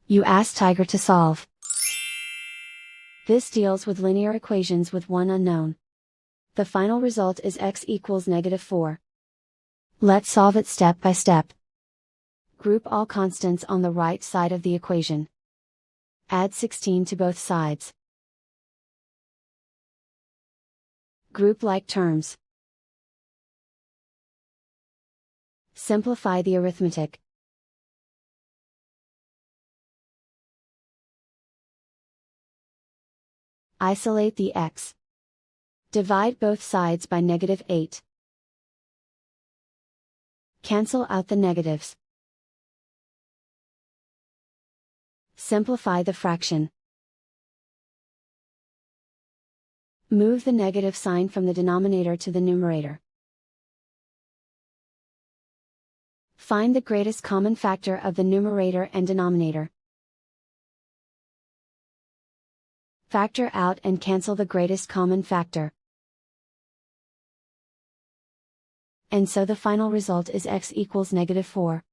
You ask Tiger to solve. This deals with linear equations with one unknown. The final result is x equals -4. Let's solve it step by step. Group all constants on the right side of the equation. Add 16 to both sides. Group like terms. Simplify the arithmetic. Isolate the x. Divide both sides by -8. Cancel out the negatives. Simplify the fraction. Move the negative sign from the denominator to the numerator. Find the greatest common factor of the numerator and denominator. Factor out and cancel the greatest common factor. And so the final result is x equals -4.